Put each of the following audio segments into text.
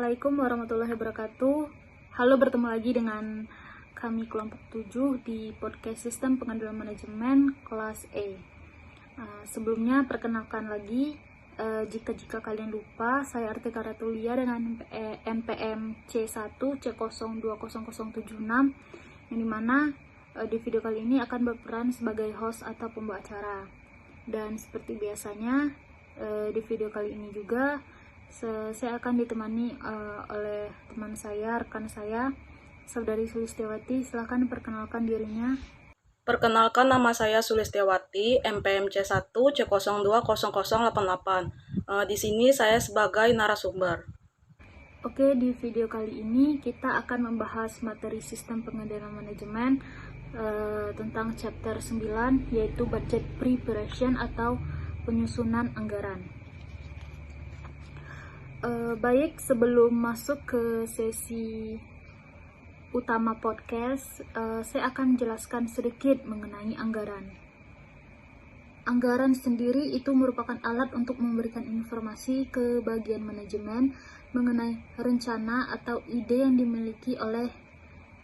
Assalamualaikum warahmatullahi wabarakatuh. Halo, bertemu lagi dengan kami kelompok 7 di podcast Sistem Pengendalian Manajemen kelas E. Sebelumnya perkenalkan lagi, jika kalian lupa, saya Artika Ratulia dengan NPM C1 C020076, yang dimana di video kali ini akan berperan sebagai host atau pembawa acara. Dan seperti biasanya, di video kali ini juga saya akan ditemani oleh teman saya, rekan saya, Saudari Sulistiawati. Silahkan perkenalkan dirinya. Perkenalkan, nama saya Sulistiawati, MPM C1 C020088. Di sini saya sebagai narasumber. Oke, di video kali ini kita akan membahas materi sistem pengendalian manajemen tentang chapter 9, yaitu budget preparation atau penyusunan anggaran. Baik, sebelum masuk ke sesi utama podcast, saya akan jelaskan sedikit mengenai anggaran. Anggaran sendiri itu merupakan alat untuk memberikan informasi ke bagian manajemen mengenai rencana atau ide yang dimiliki oleh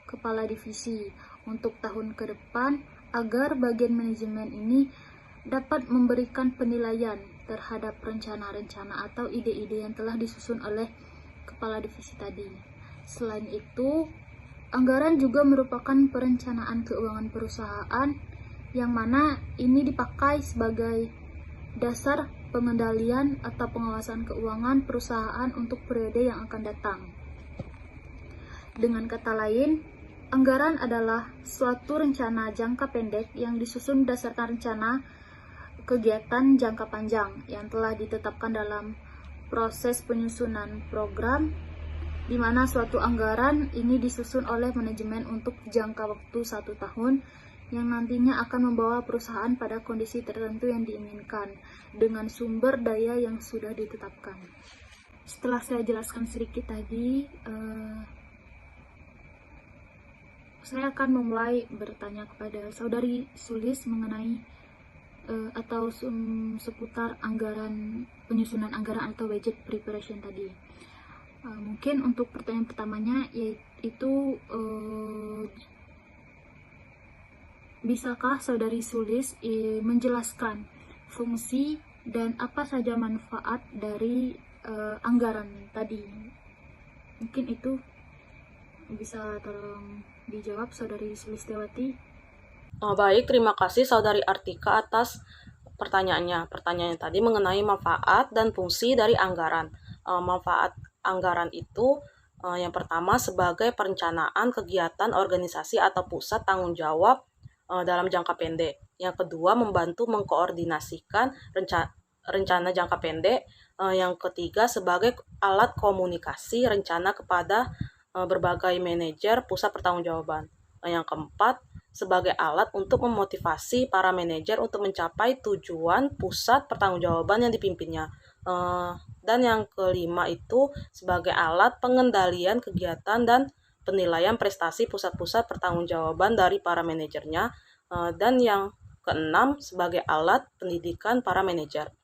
kepala divisi untuk tahun ke depan, agar bagian manajemen ini dapat memberikan penilaian terhadap rencana-rencana atau ide-ide yang telah disusun oleh kepala divisi tadi. Selain itu, anggaran juga merupakan perencanaan keuangan perusahaan yang mana ini dipakai sebagai dasar pengendalian atau pengawasan keuangan perusahaan untuk periode yang akan datang. Dengan kata lain, anggaran adalah suatu rencana jangka pendek yang disusun berdasarkan rencana kegiatan jangka panjang yang telah ditetapkan dalam proses penyusunan program, di mana suatu anggaran ini disusun oleh manajemen untuk jangka waktu 1 tahun yang nantinya akan membawa perusahaan pada kondisi tertentu yang diinginkan dengan sumber daya yang sudah ditetapkan. Setelah saya jelaskan sedikit tadi, saya akan memulai bertanya kepada Saudari Sulis mengenai atau seputar anggaran, penyusunan anggaran atau budget preparation tadi. Mungkin untuk pertanyaan pertamanya yaitu bisakah Saudari Sulis menjelaskan fungsi dan apa saja manfaat dari anggaran tadi? Mungkin itu bisa tolong dijawab Saudari Sulistiawati. Baik, terima kasih Saudari Artika atas pertanyaannya. Pertanyaannya tadi mengenai manfaat dan fungsi dari anggaran. Manfaat anggaran itu yang pertama sebagai perencanaan kegiatan organisasi atau pusat tanggung jawab dalam jangka pendek. Yang kedua, membantu mengkoordinasikan rencana jangka pendek. Yang ketiga, sebagai alat komunikasi rencana kepada berbagai manajer pusat pertanggungjawaban. Yang keempat, sebagai alat untuk memotivasi para manajer untuk mencapai tujuan pusat pertanggungjawaban yang dipimpinnya. Dan yang kelima itu sebagai alat pengendalian kegiatan dan penilaian prestasi pusat-pusat pertanggungjawaban dari para manajernya. Dan yang keenam sebagai alat pendidikan para manajer.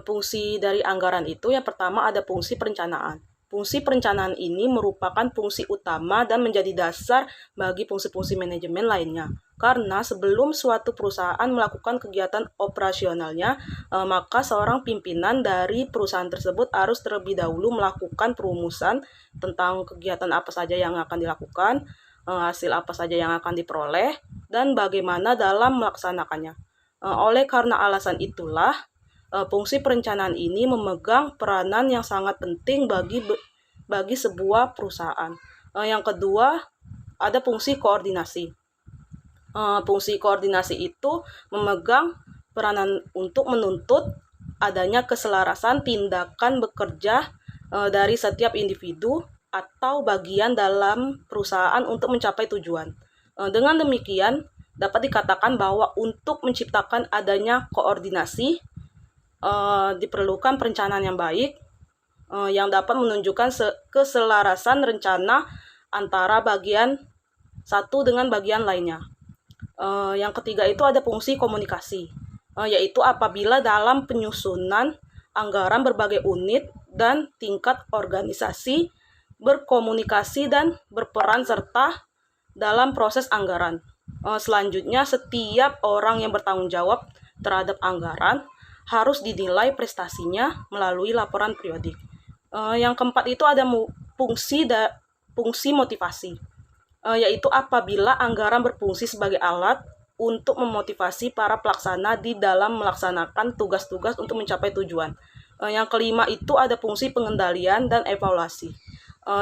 Fungsi dari anggaran itu yang pertama ada fungsi perencanaan. Fungsi perencanaan ini merupakan fungsi utama dan menjadi dasar bagi fungsi-fungsi manajemen lainnya. Karena sebelum suatu perusahaan melakukan kegiatan operasionalnya, maka seorang pimpinan dari perusahaan tersebut harus terlebih dahulu melakukan perumusan tentang kegiatan apa saja yang akan dilakukan, hasil apa saja yang akan diperoleh, dan bagaimana dalam melaksanakannya. Oleh karena alasan itulah, fungsi perencanaan ini memegang peranan yang sangat penting bagi sebuah perusahaan. Yang kedua, ada fungsi koordinasi. Fungsi koordinasi itu memegang peranan untuk menuntut adanya keselarasan tindakan bekerja dari setiap individu atau bagian dalam perusahaan untuk mencapai tujuan. Dengan demikian, dapat dikatakan bahwa untuk menciptakan adanya koordinasi, diperlukan perencanaan yang baik yang dapat menunjukkan keselarasan rencana antara bagian satu dengan bagian lainnya. Yang ketiga itu ada fungsi komunikasi, yaitu apabila dalam penyusunan anggaran berbagai unit dan tingkat organisasi, berkomunikasi, dan berperan serta dalam proses anggaran. Selanjutnya, setiap orang yang bertanggung jawab terhadap anggaran harus dinilai prestasinya melalui laporan periodik. Yang keempat itu ada fungsi motivasi, yaitu apabila anggaran berfungsi sebagai alat untuk memotivasi para pelaksana di dalam melaksanakan tugas-tugas untuk mencapai tujuan. Yang kelima itu ada fungsi pengendalian dan evaluasi,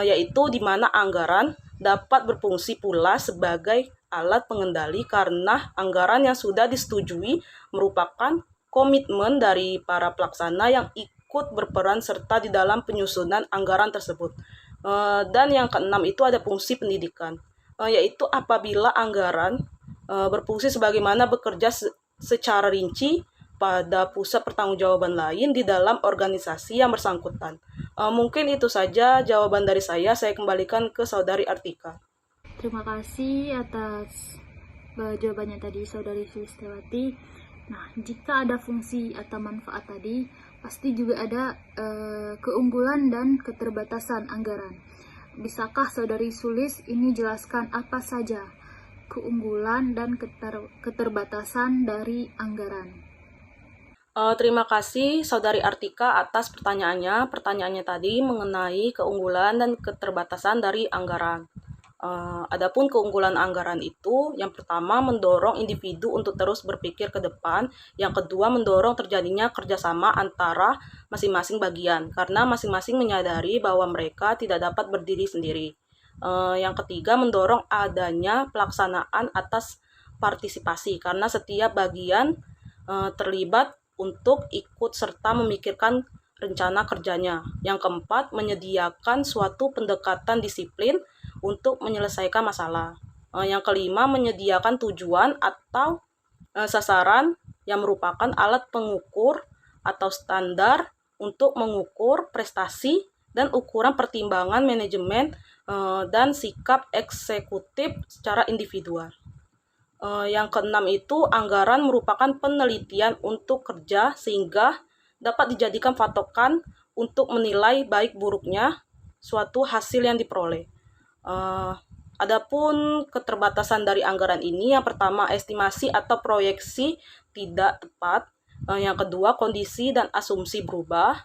yaitu di mana anggaran dapat berfungsi pula sebagai alat pengendali karena anggaran yang sudah disetujui merupakan komitmen dari para pelaksana yang ikut berperan serta di dalam penyusunan anggaran tersebut. Dan yang keenam itu ada fungsi pendidikan, yaitu apabila anggaran berfungsi sebagaimana bekerja secara rinci pada pusat pertanggungjawaban lain di dalam organisasi yang bersangkutan. Mungkin itu saja jawaban dari saya. Saya kembalikan ke Saudari Artika. Terima kasih atas jawabannya tadi, Saudari Sulistewati. Nah, jika ada fungsi atau manfaat tadi, pasti juga ada keunggulan dan keterbatasan anggaran. Bisakah Saudari Sulis ini jelaskan apa saja keunggulan dan keterbatasan dari anggaran? Terima kasih Saudari Artika atas pertanyaannya. Pertanyaannya tadi mengenai keunggulan dan keterbatasan dari anggaran. Adapun keunggulan anggaran itu, yang pertama mendorong individu untuk terus berpikir ke depan, yang kedua mendorong terjadinya kerjasama antara masing-masing bagian, karena masing-masing menyadari bahwa mereka tidak dapat berdiri sendiri. Yang ketiga mendorong adanya pelaksanaan atas partisipasi, karena setiap bagian terlibat untuk ikut serta memikirkan rencana kerjanya. Yang keempat, menyediakan suatu pendekatan disiplin untuk menyelesaikan masalah. Yang kelima, menyediakan tujuan atau sasaran yang merupakan alat pengukur atau standar untuk mengukur prestasi dan ukuran pertimbangan manajemen dan sikap eksekutif secara individual. Yang keenam itu anggaran merupakan penelitian untuk kerja sehingga dapat dijadikan patokan untuk menilai baik buruknya suatu hasil yang diperoleh. Adapun keterbatasan dari anggaran ini, yang pertama estimasi atau proyeksi tidak tepat, yang kedua kondisi dan asumsi berubah,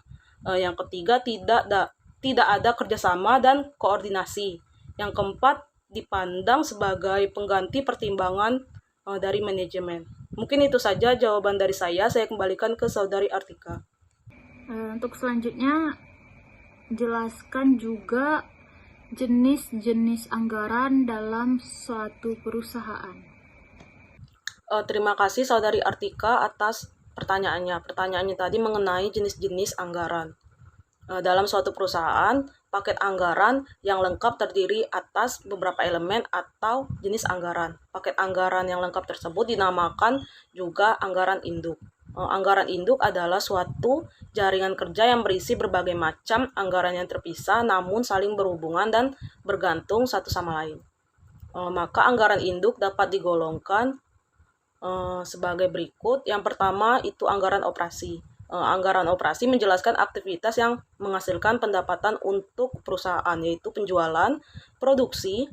yang ketiga tidak ada kerjasama dan koordinasi, yang keempat dipandang sebagai pengganti pertimbangan dari manajemen. Mungkin itu saja jawaban dari saya. Saya kembalikan ke Saudari Artika. Untuk selanjutnya, jelaskan juga jenis-jenis anggaran dalam suatu perusahaan. Terima kasih Saudari Artika atas pertanyaannya. Pertanyaannya tadi mengenai jenis-jenis anggaran. Dalam suatu perusahaan, paket anggaran yang lengkap terdiri atas beberapa elemen atau jenis anggaran. Paket anggaran yang lengkap tersebut dinamakan juga anggaran induk. Anggaran induk adalah suatu jaringan kerja yang berisi berbagai macam anggaran yang terpisah namun saling berhubungan dan bergantung satu sama lain. Maka anggaran induk dapat digolongkan sebagai berikut. Yang pertama itu anggaran operasi. Anggaran operasi menjelaskan aktivitas yang menghasilkan pendapatan untuk perusahaan, yaitu penjualan, produksi,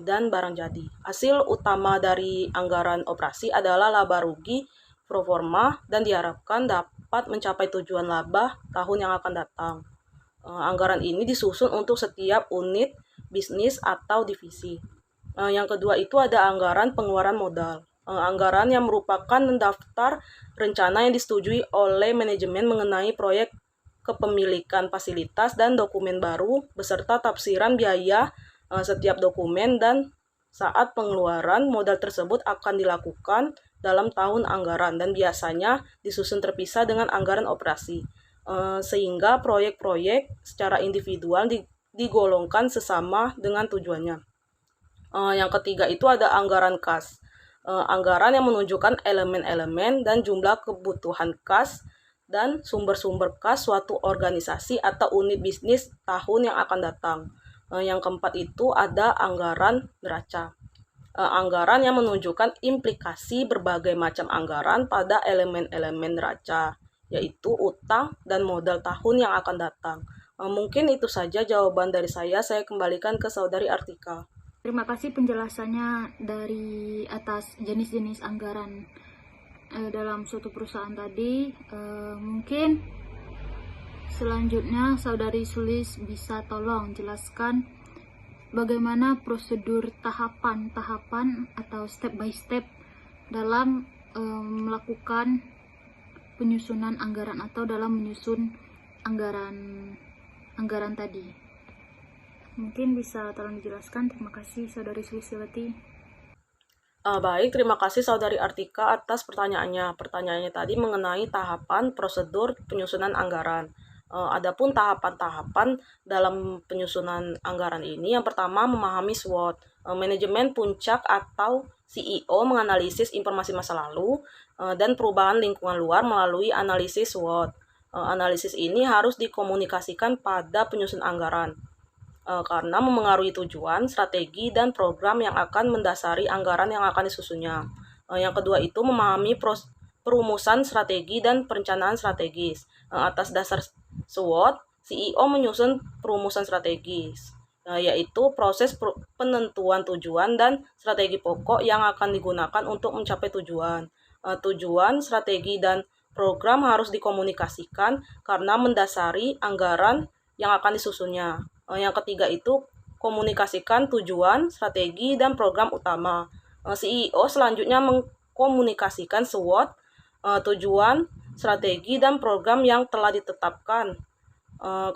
dan barang jadi. Hasil utama dari anggaran operasi adalah laba rugi pro forma dan diharapkan dapat mencapai tujuan laba tahun yang akan datang. Anggaran ini disusun untuk setiap unit bisnis atau divisi. Yang kedua itu ada anggaran pengeluaran modal. Anggaran yang merupakan daftar rencana yang disetujui oleh manajemen mengenai proyek kepemilikan fasilitas dan dokumen baru beserta tafsiran biaya setiap dokumen, dan saat pengeluaran modal tersebut akan dilakukan dalam tahun anggaran dan biasanya disusun terpisah dengan anggaran operasi, sehingga proyek-proyek secara individual digolongkan sesama dengan tujuannya. Yang ketiga itu ada anggaran kas. Anggaran yang menunjukkan elemen-elemen dan jumlah kebutuhan kas dan sumber-sumber kas suatu organisasi atau unit bisnis tahun yang akan datang. Yang keempat itu ada anggaran neraca. Anggaran yang menunjukkan implikasi berbagai macam anggaran pada elemen-elemen neraca. yaitu utang dan modal tahun yang akan datang. Mungkin itu saja jawaban dari saya kembalikan ke Saudari Artika. Terima kasih penjelasannya dari atas jenis-jenis anggaran dalam suatu perusahaan tadi. Mungkin selanjutnya Saudari Sulis bisa tolong jelaskan bagaimana prosedur tahapan-tahapan atau step by step dalam melakukan penyusunan anggaran atau dalam menyusun anggaran tadi. Mungkin bisa tolong dijelaskan. Terima kasih Saudari Sulistiawati. Baik, terima kasih Saudari Artika atas pertanyaannya. Pertanyaannya tadi mengenai tahapan prosedur penyusunan anggaran. Adapun tahapan-tahapan dalam penyusunan anggaran ini, yang pertama memahami SWOT. Manajemen puncak atau CEO menganalisis informasi masa lalu dan perubahan lingkungan luar melalui analisis SWOT. Analisis ini harus dikomunikasikan pada penyusun anggaran karena memengaruhi tujuan, strategi, dan program yang akan mendasari anggaran yang akan disusunnya. Yang kedua itu memahami perumusan strategi dan perencanaan strategis. Atas dasar SWOT, CEO menyusun perumusan strategis, yaitu proses penentuan tujuan dan strategi pokok yang akan digunakan untuk mencapai tujuan. Tujuan, strategi, dan program harus dikomunikasikan karena mendasari anggaran yang akan disusunnya. Yang ketiga itu komunikasikan tujuan, strategi, dan program utama. CEO selanjutnya mengkomunikasikan SWOT, tujuan, strategi, dan program yang telah ditetapkan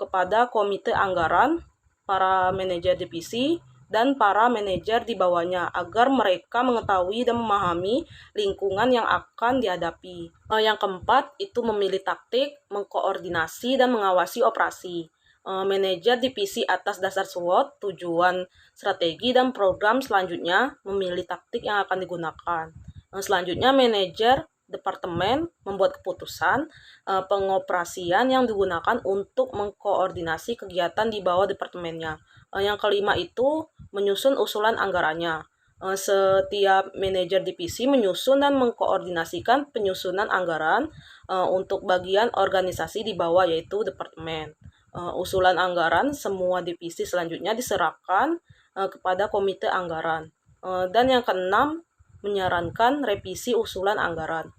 kepada komite anggaran, para manajer divisi, dan para manajer di bawahnya agar mereka mengetahui dan memahami lingkungan yang akan dihadapi. Yang keempat itu memilih taktik, mengkoordinasi, dan mengawasi operasi. Manajer divisi atas dasar SWOT, tujuan, strategi, dan program selanjutnya memilih taktik yang akan digunakan. Selanjutnya manajer departemen membuat keputusan pengoperasian yang digunakan untuk mengkoordinasi kegiatan di bawah departemennya. Yang kelima itu menyusun usulan anggarannya. Setiap manajer divisi menyusun dan mengkoordinasikan penyusunan anggaran untuk bagian organisasi di bawah yaitu departemen. Usulan anggaran semua divisi selanjutnya diserahkan kepada komite anggaran. Dan yang keenam, menyarankan revisi usulan anggaran.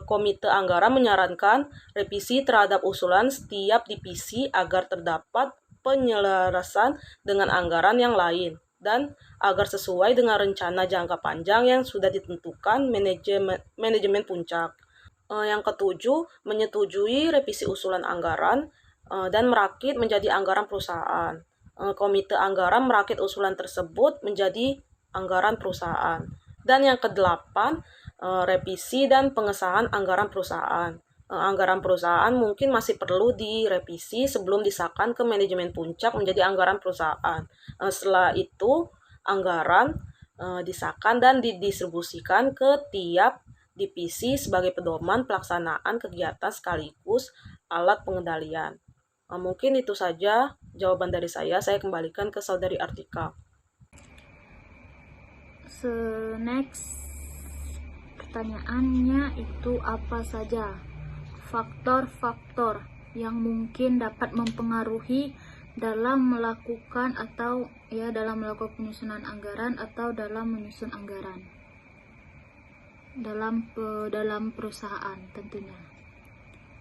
Komite anggaran menyarankan revisi terhadap usulan setiap divisi agar terdapat penyelarasan dengan anggaran yang lain dan agar sesuai dengan rencana jangka panjang yang sudah ditentukan manajemen puncak. Yang ketujuh, menyetujui revisi usulan anggaran dan merakit menjadi anggaran perusahaan. Komite anggaran merakit usulan tersebut menjadi anggaran perusahaan. Dan yang kedelapan, revisi dan pengesahan anggaran perusahaan. Anggaran perusahaan mungkin masih perlu direvisi sebelum disahkan ke manajemen puncak menjadi anggaran perusahaan. Setelah itu, anggaran disahkan dan didistribusikan ke tiap divisi sebagai pedoman pelaksanaan kegiatan sekaligus alat pengendalian. Mungkin itu saja jawaban dari saya kembalikan ke Saudari Artika. Next, pertanyaannya itu apa saja faktor-faktor yang mungkin dapat mempengaruhi dalam melakukan penyusunan anggaran atau dalam menyusun anggaran dalam perusahaan tentunya.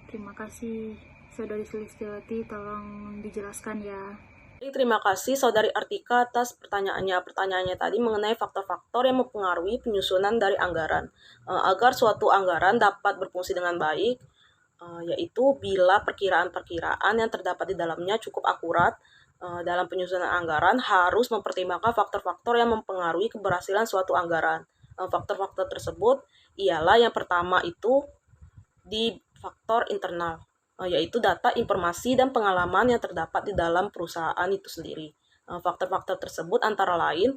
Terima kasih Saudari Sulistiawati, tolong dijelaskan ya. Terima kasih Saudari Artika atas pertanyaannya. Pertanyaannya tadi mengenai faktor-faktor yang mempengaruhi penyusunan dari anggaran. Agar suatu anggaran dapat berfungsi dengan baik, yaitu bila perkiraan-perkiraan yang terdapat di dalamnya cukup akurat. Dalam penyusunan anggaran harus mempertimbangkan faktor-faktor yang mempengaruhi keberhasilan suatu anggaran. Faktor-faktor tersebut ialah yang pertama itu di faktor internal, yaitu data, informasi, dan pengalaman yang terdapat di dalam perusahaan itu sendiri. Faktor-faktor tersebut antara lain,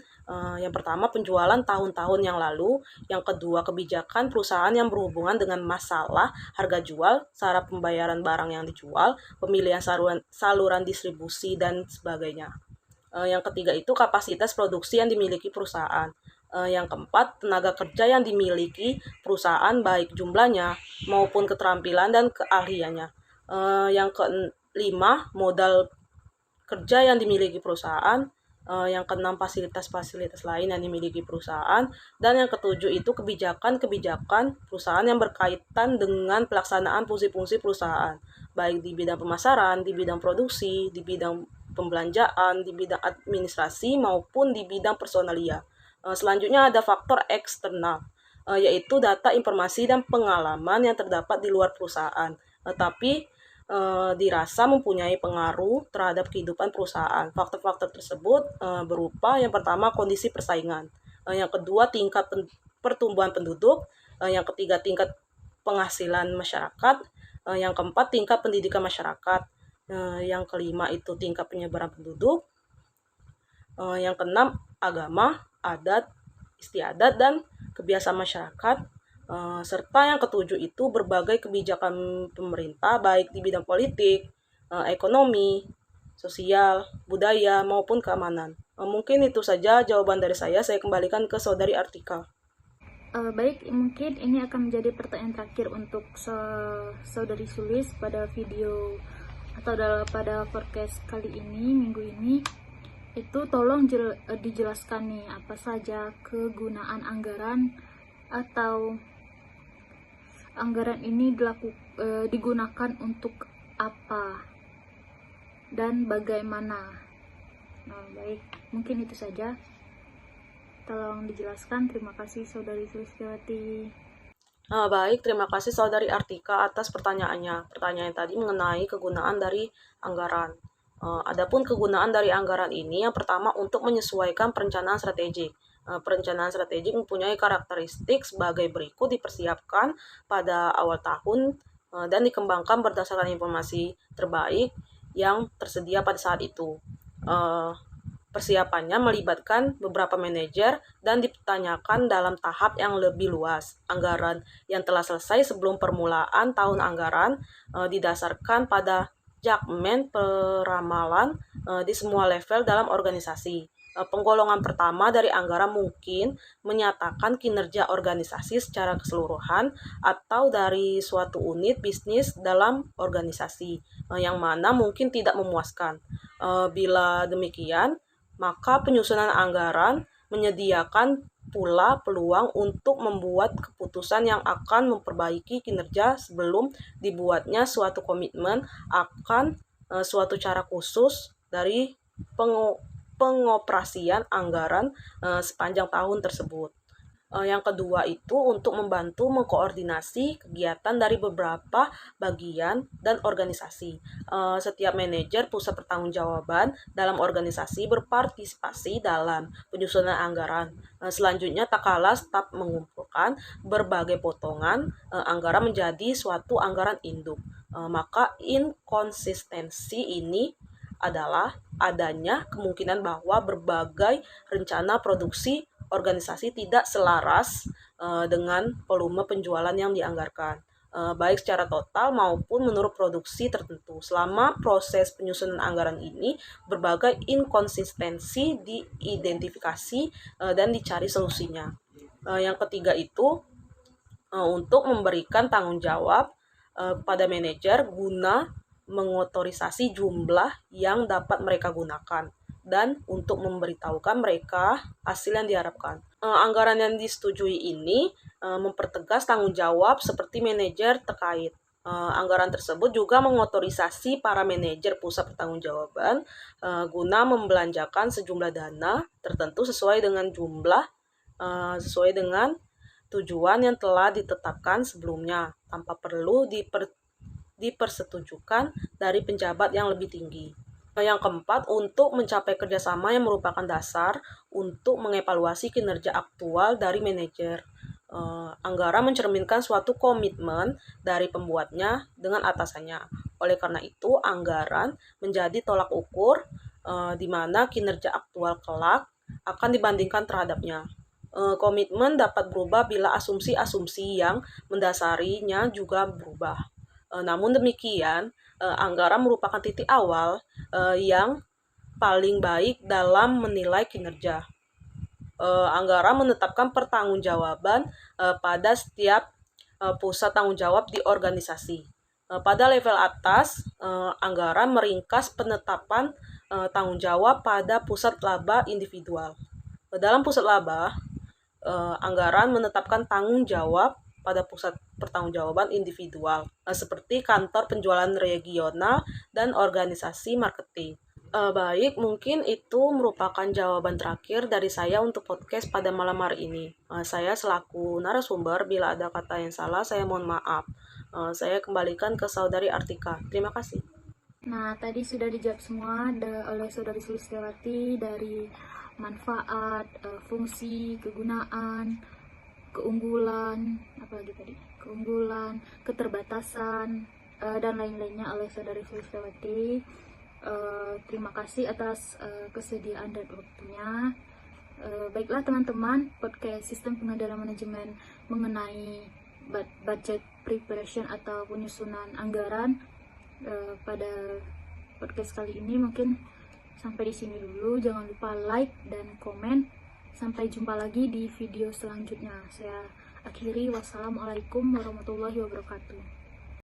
yang pertama penjualan tahun-tahun yang lalu, yang kedua kebijakan perusahaan yang berhubungan dengan masalah harga jual, cara pembayaran barang yang dijual, pemilihan saluran distribusi, dan sebagainya. Yang ketiga itu kapasitas produksi yang dimiliki perusahaan. Yang keempat, tenaga kerja yang dimiliki perusahaan baik jumlahnya maupun keterampilan dan keahliannya. Yang kelima, modal kerja yang dimiliki perusahaan. Yang keenam, fasilitas-fasilitas lain yang dimiliki perusahaan. Dan yang ketujuh itu kebijakan-kebijakan perusahaan yang berkaitan dengan pelaksanaan fungsi-fungsi perusahaan, baik di bidang pemasaran, di bidang produksi, di bidang pembelanjaan, di bidang administrasi, maupun di bidang personalia. Selanjutnya ada faktor eksternal, yaitu data, informasi, dan pengalaman yang terdapat di luar perusahaan, tapi dirasa mempunyai pengaruh terhadap kehidupan perusahaan. Faktor-faktor tersebut berupa yang pertama kondisi persaingan, yang kedua tingkat pertumbuhan penduduk, yang ketiga tingkat penghasilan masyarakat, yang keempat tingkat pendidikan masyarakat, yang kelima itu tingkat penyebaran penduduk, yang keenam agama, adat, istiadat, dan kebiasaan masyarakat, serta yang ketujuh itu berbagai kebijakan pemerintah baik di bidang politik, ekonomi, sosial, budaya, maupun keamanan. Mungkin itu saja jawaban dari saya kembalikan ke Saudari Artika. Baik, mungkin ini akan menjadi pertanyaan terakhir untuk Saudari Sulis pada video atau pada podcast kali ini, minggu ini. Itu tolong dijelaskan nih apa saja kegunaan anggaran atau anggaran ini digunakan untuk apa dan bagaimana. Baik, mungkin itu saja. Tolong dijelaskan. Terima kasih Saudari Sulistiawati. Baik, terima kasih Saudari Artika atas pertanyaannya. Pertanyaan tadi mengenai kegunaan dari anggaran. Adapun kegunaan dari anggaran ini, yang pertama untuk menyesuaikan perencanaan strategik. Perencanaan strategik mempunyai karakteristik sebagai berikut: dipersiapkan pada awal tahun dan dikembangkan berdasarkan informasi terbaik yang tersedia pada saat itu. Persiapannya melibatkan beberapa manajer dan ditanyakan dalam tahap yang lebih luas. Anggaran yang telah selesai sebelum permulaan tahun anggaran didasarkan pada judgement peramalan di semua level dalam organisasi. Penggolongan pertama dari anggaran mungkin menyatakan kinerja organisasi secara keseluruhan atau dari suatu unit bisnis dalam organisasi, yang mana mungkin tidak memuaskan. Bila demikian, maka penyusunan anggaran menyediakan pula peluang untuk membuat keputusan yang akan memperbaiki kinerja sebelum dibuatnya suatu komitmen akan suatu cara khusus dari pengoperasian anggaran sepanjang tahun tersebut. Yang kedua itu untuk membantu mengkoordinasi kegiatan dari beberapa bagian dan organisasi. Setiap manajer pusat pertanggungjawaban dalam organisasi berpartisipasi dalam penyusunan anggaran. Selanjutnya, tak kalah staf mengumpulkan berbagai potongan anggaran menjadi suatu anggaran induk. Maka inkonsistensi ini adalah adanya kemungkinan bahwa berbagai rencana produksi organisasi tidak selaras dengan volume penjualan yang dianggarkan, baik secara total maupun menurut produksi tertentu. Selama proses penyusunan anggaran ini, berbagai inkonsistensi diidentifikasi dan dicari solusinya. Yang ketiga itu untuk memberikan tanggung jawab pada manajer guna mengotorisasi jumlah yang dapat mereka gunakan dan untuk memberitahukan mereka hasil yang diharapkan. Anggaran yang disetujui ini mempertegas tanggung jawab seperti manajer terkait. Anggaran tersebut juga mengotorisasi para manajer pusat pertanggungjawaban guna membelanjakan sejumlah dana tertentu sesuai dengan sesuai dengan tujuan yang telah ditetapkan sebelumnya tanpa perlu dipersetujukan dari penjabat yang lebih tinggi. Yang keempat, untuk mencapai kerjasama yang merupakan dasar untuk mengevaluasi kinerja aktual dari manajer. Anggaran mencerminkan suatu komitmen dari pembuatnya dengan atasannya. Oleh karena itu, anggaran menjadi tolak ukur di mana kinerja aktual kelak akan dibandingkan terhadapnya. Komitmen dapat berubah bila asumsi-asumsi yang mendasarinya juga berubah. Namun demikian, anggaran merupakan titik awal yang paling baik dalam menilai kinerja. anggaran menetapkan pertanggungjawaban pada setiap pusat tanggung jawab di organisasi. Pada level atas, anggaran meringkas penetapan tanggung jawab pada pusat laba individual. Dalam pusat laba, anggaran menetapkan tanggung jawab pada pusat pertanggungjawaban individual, seperti kantor penjualan regional dan organisasi marketing. Baik, mungkin itu merupakan jawaban terakhir dari saya untuk podcast pada malam hari ini. Saya selaku narasumber, bila ada kata yang salah, saya mohon maaf. Saya kembalikan ke Saudari Artika. Terima kasih. Nah, tadi sudah dijawab semua oleh Saudari Sulistiawati dari manfaat, fungsi, kegunaan, keunggulan, apalagi tadi? Keunggulan, keterbatasan, dan lain-lainnya oleh Saudari Sulistiawati. Terima kasih atas kesediaan dan waktunya. Baiklah teman-teman, podcast sistem pengendalian manajemen mengenai budget preparation atau penyusunan anggaran pada podcast kali ini mungkin sampai di sini dulu. Jangan lupa like dan komen. Sampai jumpa lagi di video selanjutnya. Saya akhiri. Wassalamualaikum warahmatullahi wabarakatuh.